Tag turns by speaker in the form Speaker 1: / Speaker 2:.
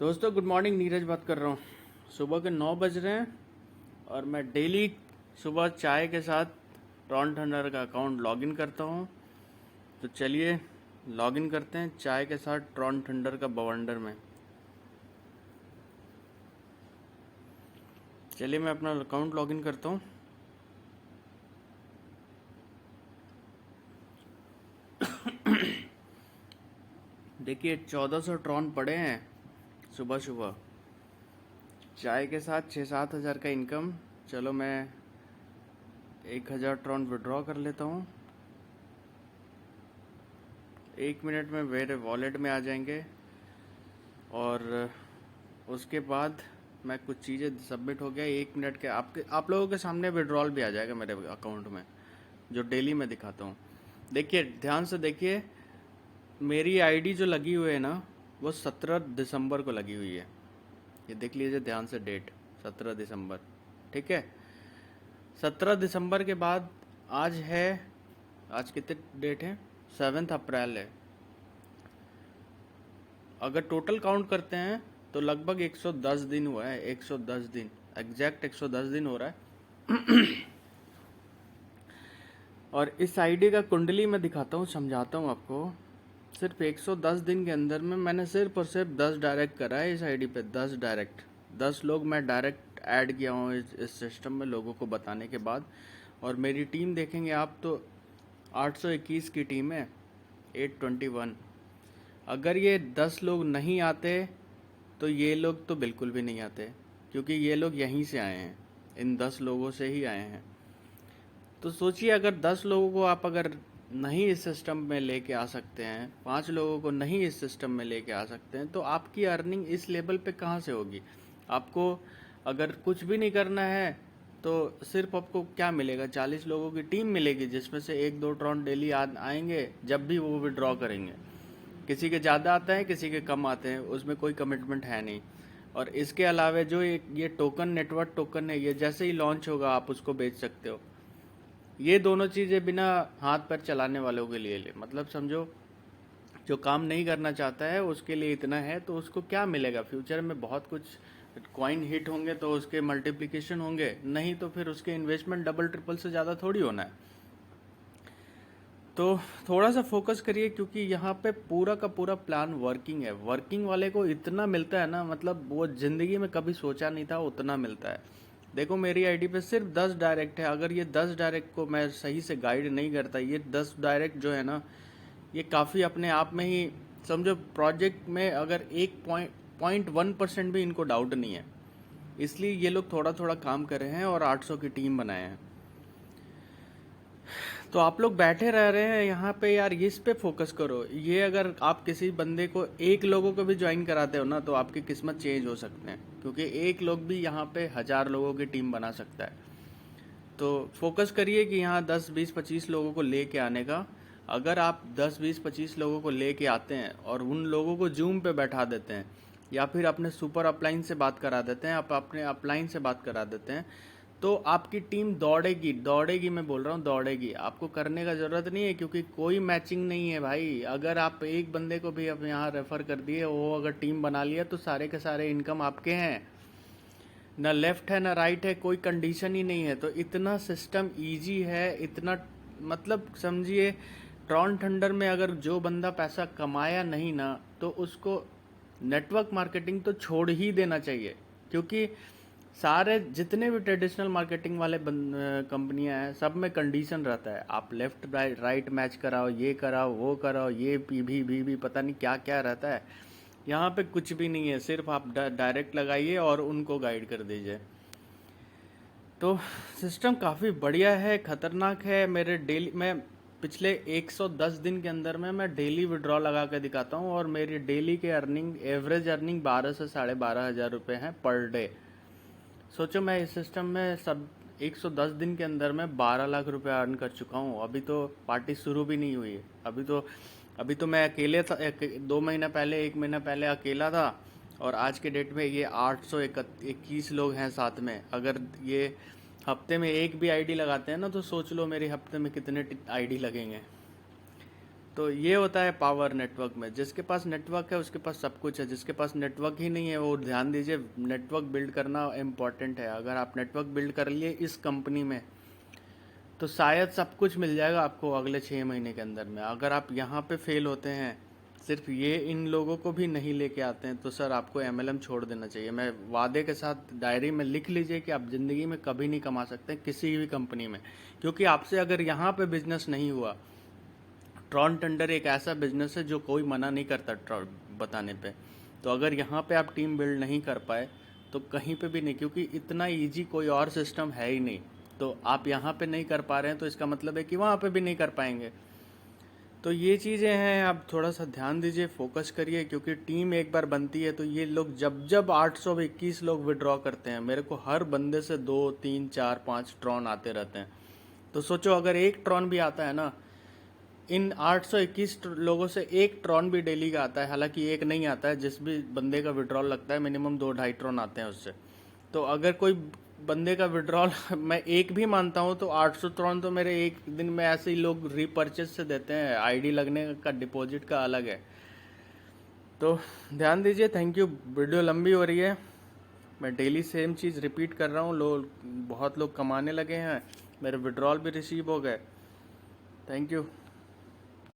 Speaker 1: दोस्तों good morning. Neeraj बात कर रहा हूँ। सुबह के 9 बज रहे हैं और मैं डेली सुबह चाय के साथ ट्रॉन थंडर का अकाउंट लॉगिन करता हूँ। तो चलिए लॉगिन करते हैं चाय के साथ ट्रॉन थंडर का बवंडर में। चलिए मैं अपना अकाउंट लॉगिन करता हूँ। देखिए 1400 ट्रॉन पड़े हैं सुबह सुबह चाय के साथ। 6-7 हज़ार का इनकम। चलो मैं 1000 ट्रॉन विड्रॉ कर लेता हूँ। 1 मिनट में मेरे वॉलेट में आ जाएंगे और उसके बाद मैं कुछ चीज़ें सबमिट हो गया। 1 मिनट के आप लोगों के सामने विड्रॉल भी आ जाएगा मेरे अकाउंट में, जो डेली मैं दिखाता हूँ। देखिए ध्यान से देखिए, मेरी आईडी जो लगी हुई है ना, वो 17 दिसंबर को लगी हुई है। ये देख लीजिए ध्यान से डेट, 17 दिसंबर। ठीक है, 17 दिसंबर के बाद आज कितने डेट है? 7 अप्रैल है। अगर टोटल काउंट करते हैं तो लगभग 110 दिन हुआ है। 110 दिन, एग्जैक्ट 110 दिन हो रहा है। और इस आईडी का कुंडली मैं दिखाता हूँ, समझाता हूँ आपको। सिर्फ 110 दिन के अंदर में मैंने सिर्फ और सिर्फ 10 डायरेक्ट करा है इस आईडी पे। 10 डायरेक्ट, 10 लोग मैं डायरेक्ट ऐड किया हूँ इस सिस्टम में लोगों को बताने के बाद। और मेरी टीम देखेंगे आप तो 821 की टीम है, 821। अगर ये 10 लोग नहीं आते तो ये लोग तो बिल्कुल भी नहीं आते, क्योंकि ये लोग यहीं से आए हैं, इन 10 लोगों से ही आए हैं। तो सोचिए अगर 10 लोगों को आप अगर नहीं इस सिस्टम में लेके आ सकते हैं, 5 लोगों को नहीं इस सिस्टम में लेके आ सकते हैं, तो आपकी अर्निंग इस लेवल पे कहाँ से होगी? आपको अगर कुछ भी नहीं करना है तो सिर्फ आपको क्या मिलेगा? 40 लोगों की टीम मिलेगी, जिसमें से 1-2 ट्रॉन डेली आएंगे जब भी वो विड्रॉ करेंगे। किसी के ज़्यादा आता है, किसी के कम आते हैं, उसमें कोई कमिटमेंट है नहीं। और इसके अलावा जो ये टोकन, नेटवर्क टोकन है, ये जैसे ही लॉन्च होगा आप उसको बेच सकते हो। ये दोनों चीज़ें बिना हाथ पैर चलाने वालों के लिए मतलब समझो, जो काम नहीं करना चाहता है उसके लिए इतना है, तो उसको क्या मिलेगा? फ्यूचर में बहुत कुछ कॉइन हिट होंगे तो उसके मल्टीप्लिकेशन होंगे, नहीं तो फिर उसके इन्वेस्टमेंट डबल ट्रिपल से ज़्यादा थोड़ी होना है। तो थोड़ा सा फोकस करिए, क्योंकि यहाँ पे पूरा का पूरा प्लान वर्किंग है। वर्किंग वाले को इतना मिलता है ना, मतलब वो ज़िंदगी में कभी सोचा नहीं था उतना मिलता है। देखो मेरी आईडी पे सिर्फ 10 डायरेक्ट है। अगर ये 10 डायरेक्ट को मैं सही से गाइड नहीं करता, ये 10 डायरेक्ट जो है ना, ये काफ़ी अपने आप में ही समझो प्रोजेक्ट में अगर 1.1% भी इनको डाउट नहीं है, इसलिए ये लोग थोड़ा थोड़ा काम कर रहे हैं और 800 की टीम बनाए हैं। तो आप लोग बैठे रह रहे हैं यहाँ पे यार, इस पे फोकस करो। ये अगर आप किसी बंदे को, एक लोगों को भी ज्वाइन कराते हो ना, तो आपकी किस्मत चेंज हो सकते हैं, क्योंकि एक लोग भी यहाँ पे 1000 लोगों की टीम बना सकता है। तो फोकस करिए कि यहाँ 10, 20, 25 लोगों को लेके आने का। अगर आप 10, 20, 25 लोगों को लेके आते हैं और उन लोगों को जूम पे बैठा देते हैं, या फिर अपने सुपर अपलाइन से बात करा देते हैं, आप अपने अपलाइन से बात करा देते हैं, तो आपकी टीम दौड़ेगी। दौड़ेगी, मैं बोल रहा हूँ दौड़ेगी। आपको करने का ज़रूरत नहीं है, क्योंकि कोई मैचिंग नहीं है भाई। अगर आप एक बंदे को भी अब यहाँ रेफ़र कर दिए, वो अगर टीम बना लिया, तो सारे के सारे इनकम आपके हैं। ना लेफ़्ट है ना राइट है, कोई कंडीशन ही नहीं है। तो इतना सिस्टम ईजी है, इतना मतलब समझिए, ट्रॉन थंडर में अगर जो बंदा पैसा कमाया नहीं ना, तो उसको नेटवर्क मार्केटिंग तो छोड़ ही देना चाहिए। क्योंकि सारे जितने भी ट्रेडिशनल मार्केटिंग वाले कंपनियां हैं, सब में कंडीशन रहता है। आप लेफ्ट राइट मैच कराओ, ये कराओ, वो कराओ, ये भी पता नहीं क्या क्या रहता है। यहाँ पे कुछ भी नहीं है, सिर्फ आप डायरेक्ट लगाइए और उनको गाइड कर दीजिए। तो सिस्टम काफ़ी बढ़िया है, ख़तरनाक है। मेरे डेली, मैं पिछले 110 दिन के अंदर में मैं डेली विड्रॉ लगा के दिखाता हूँ, और मेरी डेली के अर्निंग, एवरेज अर्निंग 12 से 12,500 रुपये हैं पर डे। सोचो मैं इस सिस्टम में सब 110 दिन के अंदर में 12 लाख रुपए अर्न कर चुका हूँ। अभी तो पार्टी शुरू भी नहीं हुई है। अभी तो मैं अकेले था। 2 महीना पहले, 1 महीना पहले अकेला था, और आज के डेट में ये 821 लोग हैं साथ में। अगर ये हफ्ते में एक भी आईडी लगाते हैं ना, तो सोच लो मेरे हफ्ते में कितने आईडी लगेंगे। तो ये होता है पावर नेटवर्क में। जिसके पास नेटवर्क है उसके पास सब कुछ है, जिसके पास नेटवर्क ही नहीं है वो ध्यान दीजिए, नेटवर्क बिल्ड करना इम्पॉर्टेंट है। अगर आप नेटवर्क बिल्ड कर लिए इस कंपनी में तो शायद सब कुछ मिल जाएगा आपको अगले 6 महीने के अंदर में। अगर आप यहाँ पे फेल होते हैं, सिर्फ ये इन लोगों को भी नहीं लेके आते हैं, तो सर आपको एमएलएम छोड़ देना चाहिए। मैं वादे के साथ डायरी में लिख लीजिए कि आप ज़िंदगी में कभी नहीं कमा सकते किसी भी कंपनी में, क्योंकि आपसे अगर यहाँ पे बिजनेस नहीं हुआ, ट्रॉन टेंडर एक ऐसा बिजनेस है जो कोई मना नहीं करता बताने पे। तो अगर यहाँ पे आप टीम बिल्ड नहीं कर पाए तो कहीं पे भी नहीं, क्योंकि इतना इजी कोई और सिस्टम है ही नहीं। तो आप यहाँ पे नहीं कर पा रहे हैं तो इसका मतलब है कि वहाँ पे भी नहीं कर पाएंगे। तो ये चीज़ें हैं, आप थोड़ा सा ध्यान दीजिए, फोकस करिए, क्योंकि टीम एक बार बनती है तो ये लोग जब जब 821 लोग विड्रॉ करते हैं, मेरे को हर बंदे से 2 3 4 5 ट्रॉन आते रहते हैं। तो सोचो अगर एक ट्रॉन भी आता है ना, इन 821 लोगों से एक ट्रॉन भी डेली का आता है, हालांकि एक नहीं आता है, जिस भी बंदे का विड्रॉल लगता है मिनिमम 2-2.5 ट्रॉन आते हैं उससे। तो अगर कोई बंदे का विड्रॉल मैं एक भी मानता हूँ तो 800 ट्रॉन तो मेरे एक दिन में ऐसे ही लोग रीपर्चेज से देते हैं, आईडी लगने का डिपॉजिट का अलग है। तो ध्यान दीजिए। Thank you. वीडियो लंबी हो रही है, मैं डेली सेम चीज़ रिपीट कर रहा हूँ। लोग बहुत लोग कमाने लगे हैं, मेरे विड्रॉल भी रिसीव हो गए। Thank you.